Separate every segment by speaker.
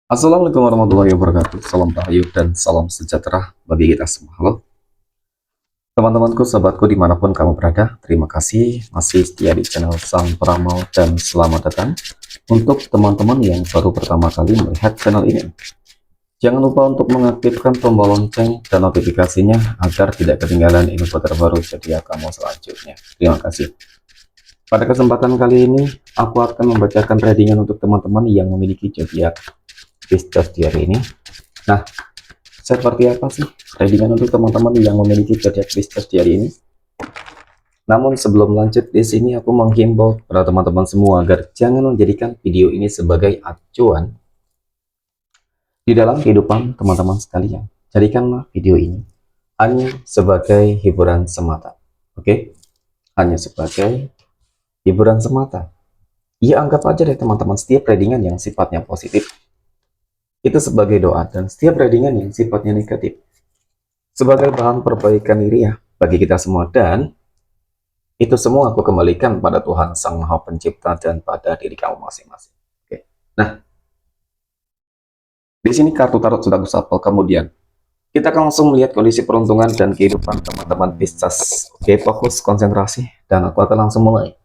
Speaker 1: Assalamualaikum warahmatullahi wabarakatuh. Salam tahayul dan salam sejahtera bagi kita semua. Halo, teman-temanku, sahabatku dimanapun kamu berada. Terima kasih masih setia di channel Sang Peramal dan selamat datang untuk teman-teman yang baru pertama kali melihat channel ini. Jangan lupa untuk mengaktifkan tombol lonceng dan notifikasinya agar tidak ketinggalan info terbaru sedia kamu selanjutnya. Terima kasih. Pada kesempatan kali ini, aku akan membacakan readingan untuk teman-teman yang memiliki zodiak Pisces di hari ini. Nah, seperti apa sih readingan untuk teman-teman yang memiliki zodiak Pisces di hari ini? Namun sebelum lanjut di sini aku menghimbau para teman-teman semua agar jangan menjadikan video ini sebagai acuan di dalam kehidupan teman-teman sekalian. Jadikanlah video ini hanya sebagai hiburan semata. Oke? Hanya sebagai hiburan semata. Ya, anggap aja deh teman-teman, setiap readingan yang sifatnya positif itu sebagai doa, dan setiap readingan yang sifatnya negatif sebagai bahan perbaikan diri ya bagi kita semua. Dan itu semua aku kembalikan pada Tuhan Sang Maha Pencipta dan pada diri kamu masing-masing. Oke. Nah, di sini kartu tarot sudah aku shuffle. Kemudian kita akan langsung melihat kondisi peruntungan dan kehidupan teman-teman Pisces. Oke, fokus konsentrasi dan aku akan langsung mulai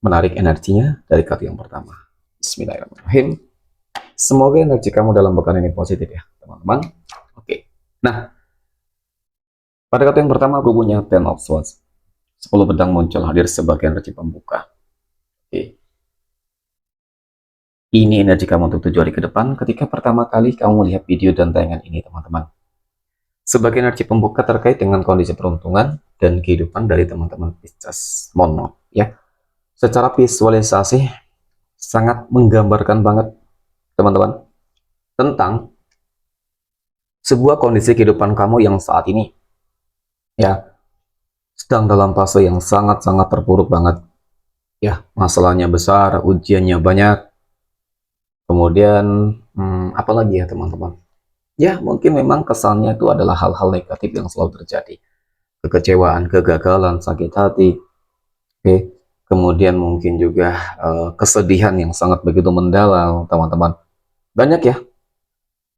Speaker 1: menarik energinya dari kartu yang pertama. Bismillahirrahmanirrahim. Semoga energi kamu dalam pekan ini positif ya, teman-teman. Oke. Nah, pada kartu yang pertama aku punya Ten of Swords. 10 pedang muncul hadir sebagai energi pembuka. Oke. Ini energi kamu untuk 7 hari ke depan ketika pertama kali kamu melihat video dan tayangan ini, teman-teman. Sebagai energi pembuka terkait dengan kondisi peruntungan dan kehidupan dari teman-teman Pisces. Mohon maaf ya. Secara visualisasi sangat menggambarkan banget, teman-teman, tentang sebuah kondisi kehidupan kamu yang saat ini ya sedang dalam fase yang sangat-sangat terpuruk banget ya. Masalahnya besar, ujiannya banyak, kemudian apalagi ya teman-teman, ya mungkin memang kesannya itu adalah hal-hal negatif yang selalu terjadi, kekecewaan, kegagalan, sakit hati. Oke. Kemudian mungkin juga kesedihan yang sangat begitu mendalam, teman-teman, banyak ya.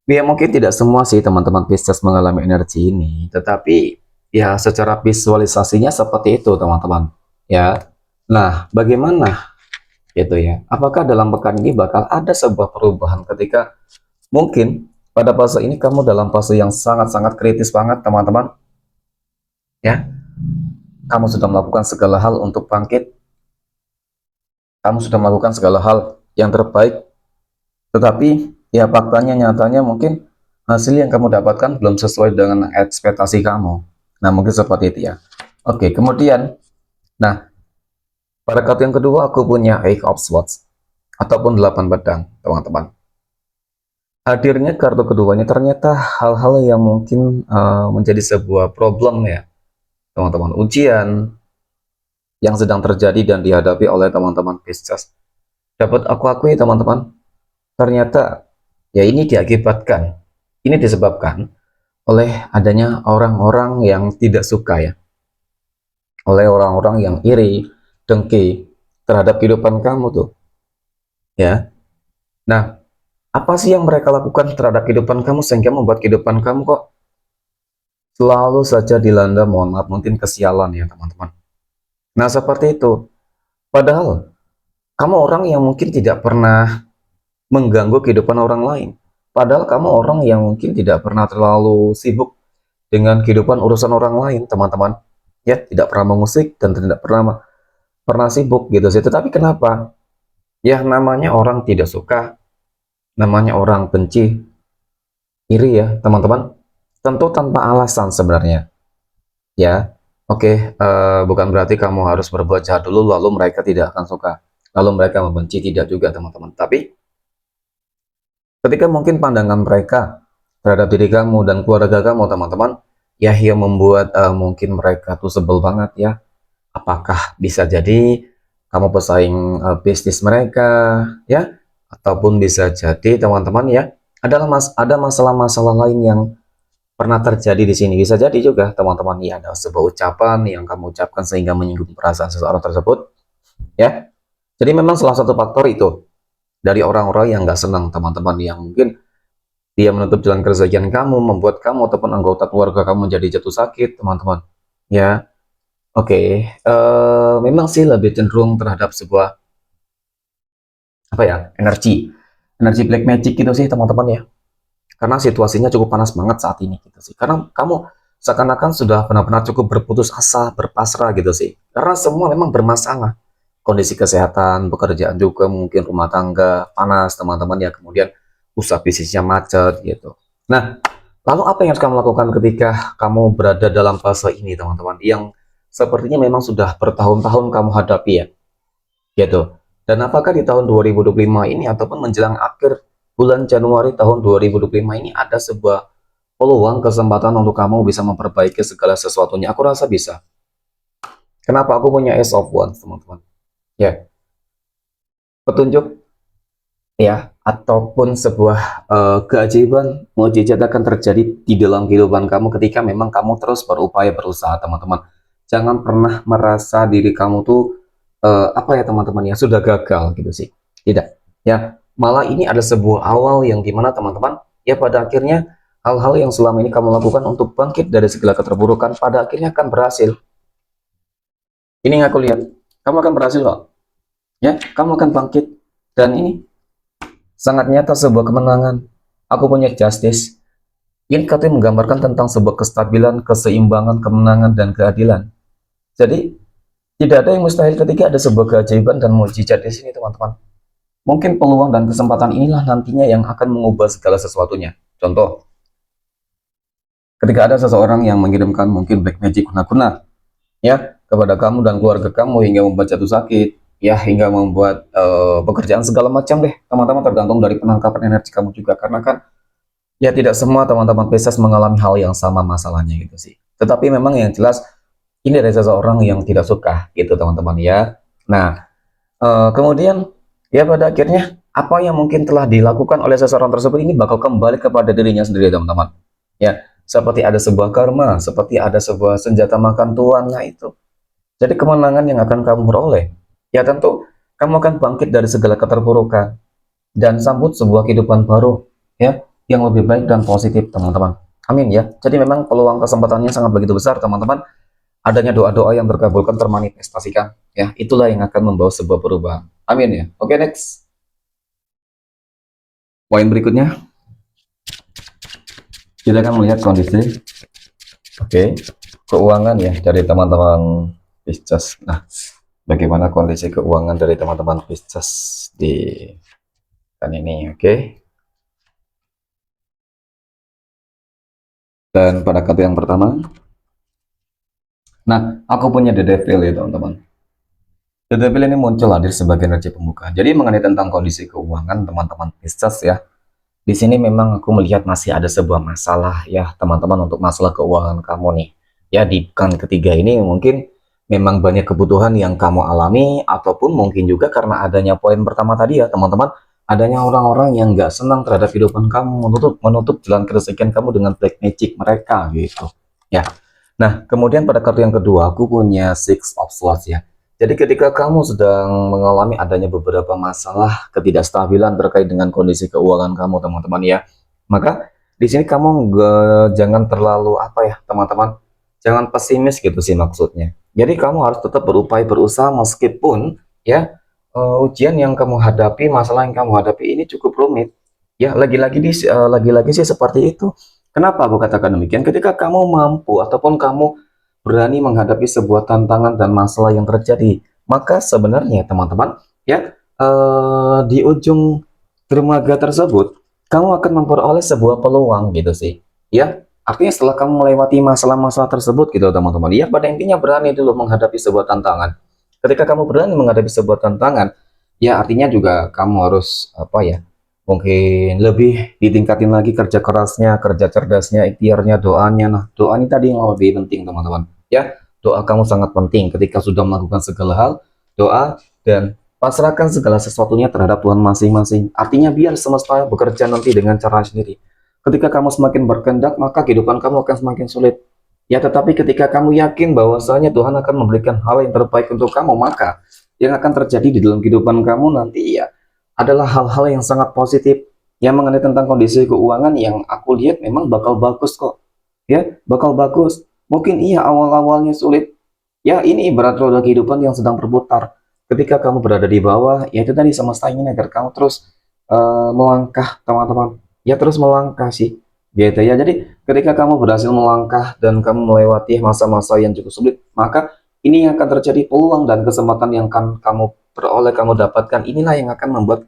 Speaker 1: Ya mungkin tidak semua sih teman-teman Pisces mengalami energi ini, tetapi ya secara visualisasinya seperti itu, teman-teman ya. Nah, bagaimana gitu ya, apakah dalam pekan ini bakal ada sebuah perubahan ketika mungkin pada fase ini kamu dalam fase yang sangat-sangat kritis banget, teman-teman ya. Kamu sudah melakukan segala hal untuk bangkit, kamu sudah melakukan segala hal yang terbaik, tetapi ya faktanya, nyatanya mungkin hasil yang kamu dapatkan belum sesuai dengan ekspektasi kamu. Nah, mungkin seperti itu ya. Oke, kemudian nah, pada kartu yang kedua aku punya Eight of Swords ataupun 8 pedang, teman-teman. Hadirnya kartu keduanya ternyata hal-hal yang mungkin menjadi sebuah problem ya, teman-teman. Ujian yang sedang terjadi dan dihadapi oleh teman-teman Pisces. Dapat aku akui, teman-teman, ternyata ya ini diakibatkan, ini disebabkan oleh adanya orang-orang yang tidak suka ya, oleh orang-orang yang iri, dengki terhadap kehidupan kamu tuh ya. Nah, apa sih yang mereka lakukan terhadap kehidupan kamu sehingga membuat kehidupan kamu kok selalu saja dilanda, mohon maaf, mungkin kesialan ya, teman-teman. Nah, seperti itu. Padahal kamu orang yang mungkin tidak pernah mengganggu kehidupan orang lain. Padahal kamu orang yang mungkin tidak pernah terlalu sibuk dengan kehidupan urusan orang lain, teman-teman. Ya, tidak pernah mengusik dan tidak pernah sibuk gitu sih. Tetapi kenapa? Ya, namanya orang tidak suka, namanya orang benci, iri ya, teman-teman. Tentu tanpa alasan sebenarnya. Ya, oke, bukan berarti kamu harus berbuat jahat dulu lalu mereka tidak akan suka, lalu mereka membenci, tidak juga, teman-teman. Tapi ketika mungkin pandangan mereka terhadap diri kamu dan keluarga kamu, teman-teman, ya yang membuat mungkin mereka tuh sebel banget ya. Apakah bisa jadi kamu pesaing bisnis mereka ya, ataupun bisa jadi, teman-teman ya, ada masalah-masalah lain yang pernah terjadi di sini. Bisa jadi juga, teman-teman, ya ada sebuah ucapan yang kamu ucapkan sehingga menyinggung perasaan seseorang tersebut ya. Jadi memang salah satu faktor itu. dari orang-orang yang nggak senang, teman-teman, yang mungkin dia menutup jalan kerezekian kamu, membuat kamu ataupun anggota keluarga kamu jadi jatuh sakit, teman-teman. Ya, oke. Memang sih lebih cenderung terhadap sebuah apa ya, energi black magic gitu sih, teman-teman ya. Karena situasinya cukup panas banget saat ini gitu sih. Karena kamu seakan-akan sudah benar-benar cukup berputus asa, berpasrah gitu sih. Karena semua memang bermasalah. Kondisi kesehatan, pekerjaan juga, mungkin rumah tangga panas, teman-teman ya. Kemudian usaha bisnisnya macet gitu. Nah, lalu apa yang harus kamu lakukan ketika kamu berada dalam fase ini, teman-teman? Yang sepertinya memang sudah bertahun-tahun kamu hadapi ya, gitu. Dan apakah di tahun 2025 ini ataupun menjelang akhir bulan Januari tahun 2025 ini ada sebuah peluang kesempatan untuk kamu bisa memperbaiki segala sesuatunya? Aku rasa bisa. Kenapa aku punya Ace of Wands, teman-teman? Ya, petunjuk ya, ataupun sebuah keajaiban mukjizat akan terjadi di dalam kehidupan kamu ketika memang kamu terus berupaya berusaha, teman-teman. Jangan pernah merasa diri kamu tuh apa ya, teman-teman ya, sudah gagal gitu sih. Tidak. Ya, malah ini ada sebuah awal yang dimana, teman-teman, ya pada akhirnya hal-hal yang selama ini kamu lakukan untuk bangkit dari segala keterburukan pada akhirnya akan berhasil. Ini yang aku lihat. Kamu akan berhasil kok. Ya, kamu akan bangkit. Dan ini sangat nyata sebuah kemenangan. Aku punya justice. Ini katanya menggambarkan tentang sebuah kestabilan, keseimbangan, kemenangan, dan keadilan. Jadi, tidak ada yang mustahil ketika ada sebuah keajaiban dan mukjizat di sini, teman-teman. Mungkin peluang dan kesempatan inilah nantinya yang akan mengubah segala sesuatunya. Contoh, ketika ada seseorang yang mengirimkan mungkin black magic guna-guna ya kepada kamu dan keluarga kamu hingga membuat jatuh sakit, ya hingga membuat pekerjaan segala macam deh, teman-teman, tergantung dari penangkapan energi kamu juga. Karena kan ya tidak semua teman-teman Pisces mengalami hal yang sama masalahnya gitu sih. Tetapi memang yang jelas ini dari seseorang yang tidak suka gitu, teman-teman ya. Nah, kemudian ya pada akhirnya apa yang mungkin telah dilakukan oleh seseorang tersebut ini bakal kembali kepada dirinya sendiri, teman-teman. Ya, seperti ada sebuah karma, seperti ada sebuah senjata makan tuan, nah itu. Jadi kemenangan yang akan kamu peroleh, ya tentu kamu akan bangkit dari segala keterpurukan dan sambut sebuah kehidupan baru, ya, yang lebih baik dan positif, teman-teman. Amin ya. Jadi memang peluang kesempatannya sangat begitu besar, teman-teman. Adanya doa-doa yang terkabulkan termanifestasikan, ya, itulah yang akan membawa sebuah perubahan. Amin ya. Oke, next. Poin berikutnya, kita akan melihat kondisi, oke, keuangan ya dari teman-teman Pisces. Nah, bagaimana kondisi keuangan dari teman-teman Pisces di kan ini, oke. Dan pada kartu yang pertama, nah, aku punya The Devil ya, teman-teman. The Devil ini muncul hadir sebagai energi pembuka. Jadi mengenai tentang kondisi keuangan teman-teman Pisces ya, di sini memang aku melihat masih ada sebuah masalah ya, teman-teman, untuk masalah keuangan kamu nih. Ya, di pekan ketiga ini mungkin memang banyak kebutuhan yang kamu alami, ataupun mungkin juga karena adanya poin pertama tadi ya, teman-teman, adanya orang-orang yang nggak senang terhadap kehidupan kamu, menutup jalan kerezekian kamu dengan black magic mereka gitu. Ya. Nah, kemudian pada kartu yang kedua, aku punya Six of Swords ya. Jadi ketika kamu sedang mengalami adanya beberapa masalah ketidakstabilan terkait dengan kondisi keuangan kamu, teman-teman ya, maka di sini kamu jangan terlalu apa ya, teman-teman, jangan pesimis gitu sih maksudnya. Jadi kamu harus tetap berupaya berusaha meskipun ya ujian yang kamu hadapi, masalah yang kamu hadapi ini cukup rumit. Ya, lagi-lagi sih seperti itu. Kenapa aku katakan demikian? Ketika kamu mampu ataupun kamu berani menghadapi sebuah tantangan dan masalah yang terjadi, maka sebenarnya, teman-teman, ya di ujung dermaga tersebut kamu akan memperoleh sebuah peluang gitu sih. Ya, artinya setelah kamu melewati masalah-masalah tersebut gitu, teman-teman, ya pada intinya berani dulu menghadapi sebuah tantangan. Ketika kamu berani menghadapi sebuah tantangan, ya artinya juga kamu harus apa ya, mungkin lebih ditingkatin lagi kerja kerasnya, kerja cerdasnya, ikhtiarnya, doanya. Nah, doa ini tadi yang lebih penting, teman-teman. Ya, doa kamu sangat penting ketika sudah melakukan segala hal. Doa dan pasrahkan segala sesuatunya terhadap Tuhan masing-masing. Artinya biar semesta bekerja nanti dengan cara sendiri. Ketika kamu semakin berkehendak, maka kehidupan kamu akan semakin sulit. Ya, tetapi ketika kamu yakin bahwasanya Tuhan akan memberikan hal yang terbaik untuk kamu, maka yang akan terjadi di dalam kehidupan kamu nanti ya adalah hal-hal yang sangat positif yang mengenai tentang kondisi keuangan yang aku lihat memang bakal bagus kok. Ya, bakal bagus. Mungkin iya awal-awalnya sulit. Ya, ini ibarat roda kehidupan yang sedang berputar. Ketika kamu berada di bawah, ya itu tadi semesta ingin agar kamu terus melangkah, teman-teman. Ya, terus melangkah sih. Gitu ya. Jadi, ketika kamu berhasil melangkah dan kamu melewati masa-masa yang cukup sulit, maka ini yang akan terjadi peluang dan kesempatan yang akan kamu peroleh, kamu dapatkan. Inilah yang akan membuat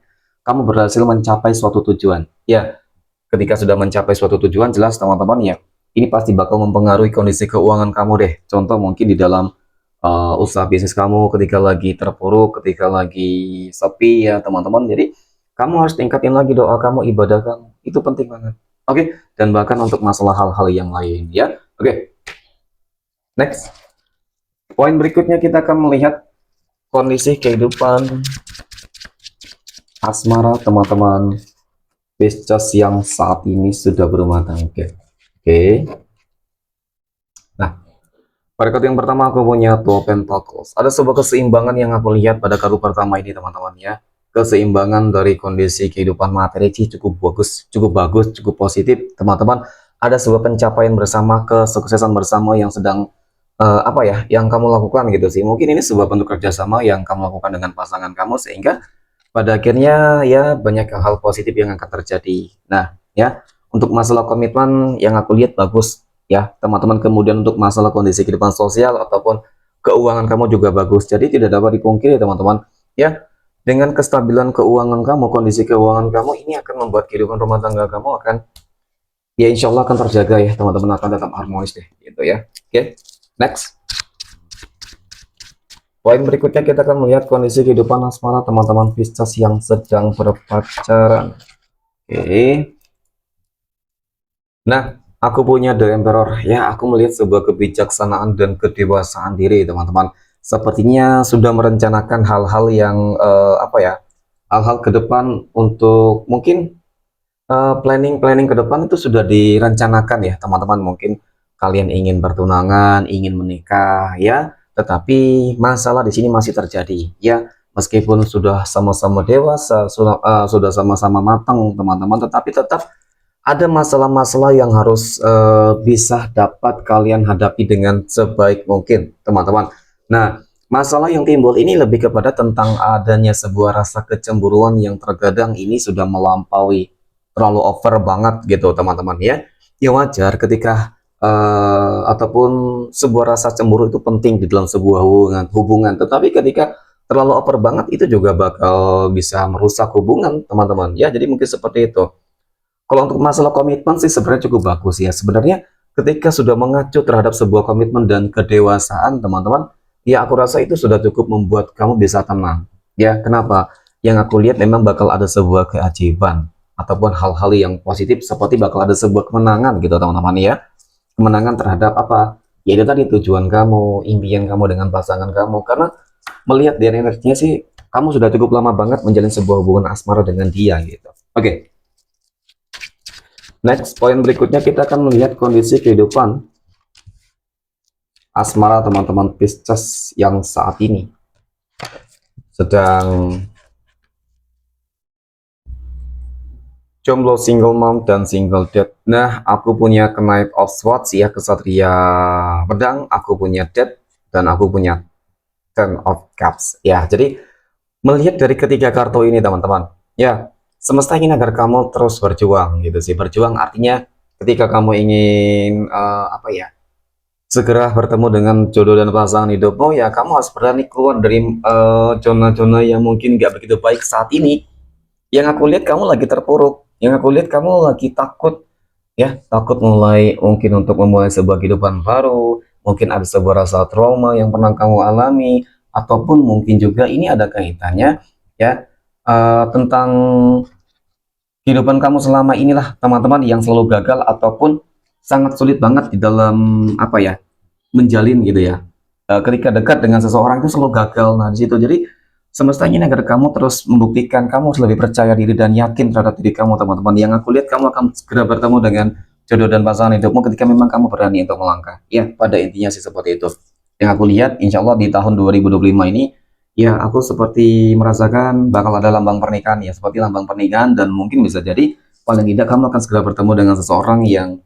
Speaker 1: kamu berhasil mencapai suatu tujuan. Ya, ketika sudah mencapai suatu tujuan, jelas teman-teman ya, ini pasti bakal mempengaruhi kondisi keuangan kamu deh. Contoh mungkin di dalam usaha bisnis kamu ketika lagi terpuruk, ketika lagi sepi ya teman-teman. Jadi kamu harus tingkatin lagi doa kamu, ibadah kamu. Itu penting banget. Oke, dan bahkan untuk masalah hal-hal yang lain ya. Oke, next. Poin berikutnya kita akan melihat kondisi kehidupan asmara teman-teman Pisces yang saat ini sudah berumah tangga. Oke. Nah, pada kartu yang pertama aku punya Two of Pentacles. Ada sebuah keseimbangan yang aku lihat pada kartu pertama ini teman-teman ya. Keseimbangan dari kondisi kehidupan materi cukup bagus, cukup positif teman-teman. Ada sebuah pencapaian bersama, kesuksesan bersama yang sedang apa ya, yang kamu lakukan gitu sih. Mungkin ini sebuah bentuk kerjasama yang kamu lakukan dengan pasangan kamu sehingga pada akhirnya ya banyak hal positif yang akan terjadi. Nah ya, untuk masalah komitmen yang aku lihat bagus ya teman-teman. Kemudian untuk masalah kondisi kehidupan sosial ataupun keuangan kamu juga bagus. Jadi tidak dapat dipungkiri teman-teman ya, dengan kestabilan keuangan kamu, kondisi keuangan kamu ini akan membuat kehidupan rumah tangga kamu akan ya insya Allah akan terjaga ya teman-teman, akan tetap harmonis deh gitu ya. Oke, next. Poin berikutnya kita akan melihat kondisi kehidupan asmara teman-teman Pisces yang sedang berpacaran. Oke. Nah, aku punya The Emperor. Ya, aku melihat sebuah kebijaksanaan dan kedewasaan diri teman-teman. Sepertinya sudah merencanakan hal-hal yang apa ya? Hal-hal ke depan untuk mungkin planning ke depan itu sudah direncanakan ya teman-teman. Mungkin kalian ingin bertunangan, ingin menikah ya, tetapi masalah di sini masih terjadi ya. Meskipun sudah sama-sama dewasa, sudah sama-sama matang teman-teman, tetapi tetap ada masalah-masalah yang harus bisa dapat kalian hadapi dengan sebaik mungkin teman-teman. Nah, masalah yang timbul ini lebih kepada tentang adanya sebuah rasa kecemburuan yang terkadang ini sudah melampaui, terlalu over banget gitu teman-teman ya. Ya wajar ketika ataupun sebuah rasa cemburu itu penting di dalam sebuah hubungan. Tetapi ketika terlalu over banget itu juga bakal bisa merusak hubungan teman-teman ya. Jadi mungkin seperti itu. Kalau untuk masalah komitmen sih sebenarnya cukup bagus ya. Sebenarnya ketika sudah mengacu terhadap sebuah komitmen dan kedewasaan teman-teman, ya aku rasa itu sudah cukup membuat kamu bisa tenang. Ya, kenapa? Yang aku lihat memang bakal ada sebuah keajaiban ataupun hal-hal yang positif seperti bakal ada sebuah kemenangan gitu teman-teman ya. Kemenangan terhadap apa? Ya itu tadi tujuan kamu, impian kamu dengan pasangan kamu. Karena melihat dari energinya sih, kamu sudah cukup lama banget menjalin sebuah hubungan asmara dengan dia gitu. Oke. Next, poin berikutnya kita akan melihat kondisi kehidupan asmara teman-teman Pisces yang saat ini sedang jomblo, single mom, dan single dad. Nah, aku punya Knight of Swords ya, kesatria pedang, aku punya dad, dan aku punya Ten of Cups. Ya, jadi melihat dari ketiga kartu ini teman-teman, ya semesta ingin agar kamu terus berjuang gitu sih. Berjuang artinya ketika kamu ingin apa ya, segera bertemu dengan jodoh dan pasangan hidupmu, ya kamu harus berani keluar dari zona-zona yang mungkin nggak begitu baik saat ini. Yang aku lihat kamu lagi terpuruk, yang aku lihat kamu lagi takut ya, takut mulai mungkin untuk memulai sebuah kehidupan baru, mungkin ada sebuah rasa trauma yang pernah kamu alami, ataupun mungkin juga ini ada kaitannya ya tentang kehidupan kamu selama inilah teman-teman yang selalu gagal ataupun sangat sulit banget di dalam apa ya, menjalin gitu ya. Ketika dekat dengan seseorang itu selalu gagal. Nah, di situ jadi semesta ingin agar kamu terus membuktikan kamu harus lebih percaya diri dan yakin terhadap diri kamu teman-teman. Yang aku lihat kamu akan segera bertemu dengan jodoh dan pasangan hidupmu ketika memang kamu berani untuk melangkah. Ya, pada intinya sih seperti itu. Yang aku lihat insya Allah di tahun 2025 ini Ya, aku seperti merasakan bakal ada lambang pernikahan ya, seperti lambang pernikahan, dan mungkin bisa jadi paling tidak kamu akan segera bertemu dengan seseorang yang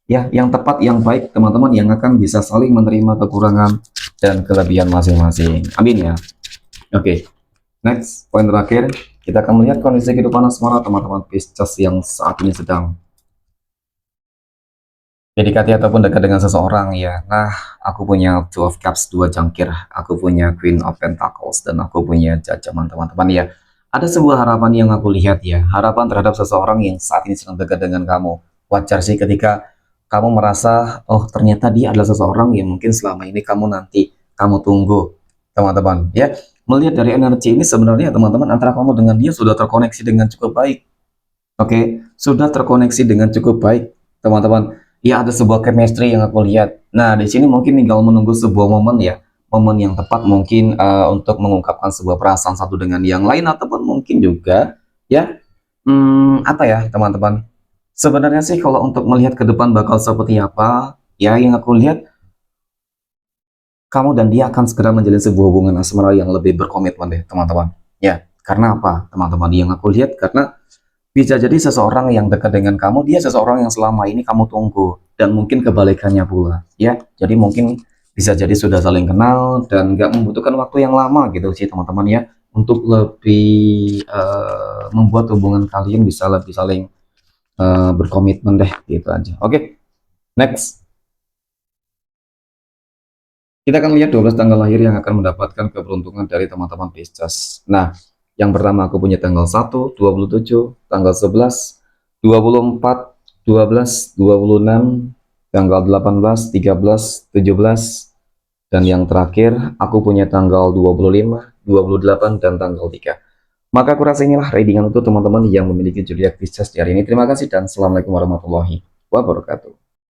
Speaker 1: ya, yang tepat, yang baik teman-teman, yang akan bisa saling menerima kekurangan dan kelebihan masing-masing. Amin ya. Oke, next, poin terakhir, kita akan melihat kondisi kehidupan asmara teman-teman Pisces yang saat ini sedang PDKT ataupun dekat dengan seseorang ya. Nah, aku punya Two of Cups, dua jangkir, aku punya Queen of Pentacles, dan aku punya Judgment teman-teman ya. Ada sebuah harapan yang aku lihat ya, harapan terhadap seseorang yang saat ini sedang dekat dengan kamu. Wajar sih ketika kamu merasa, oh ternyata dia adalah seseorang yang mungkin selama ini kamu tunggu, teman-teman ya. Melihat dari energi ini sebenarnya teman-teman, antara kamu dengan dia sudah terkoneksi dengan cukup baik. Oke, sudah terkoneksi dengan cukup baik, teman-teman. Ya, ada sebuah chemistry yang aku lihat. Nah, di sini mungkin tinggal menunggu sebuah momen ya, momen yang tepat mungkin untuk mengungkapkan sebuah perasaan satu dengan yang lain, ataupun mungkin juga ya, apa ya, teman-teman. Sebenarnya sih kalau untuk melihat ke depan bakal seperti apa, ya yang aku lihat kamu dan dia akan segera menjalin sebuah hubungan asmara yang lebih berkomitmen deh, teman-teman. Ya, karena apa, teman-teman? Yang aku lihat karena bisa jadi seseorang yang dekat dengan kamu, dia seseorang yang selama ini kamu tunggu, dan mungkin kebalikannya pula, ya. Jadi mungkin bisa jadi sudah saling kenal dan nggak membutuhkan waktu yang lama gitu sih, teman-teman ya, untuk lebih membuat hubungan kalian bisa lebih saling berkomitmen deh, gitu aja. Oke, next. Kita akan lihat 12 tanggal lahir yang akan mendapatkan keberuntungan dari teman-teman Pisces. Nah, yang pertama aku punya tanggal 1, 27, tanggal 11, 24, 12, 26, tanggal 18, 13, 17, dan yang terakhir aku punya tanggal 25, 28, dan tanggal 3. Maka aku rasa inilah readingan untuk teman-teman yang memiliki zodiak Pisces di hari ini. Terima kasih dan assalamualaikum warahmatullahi wabarakatuh.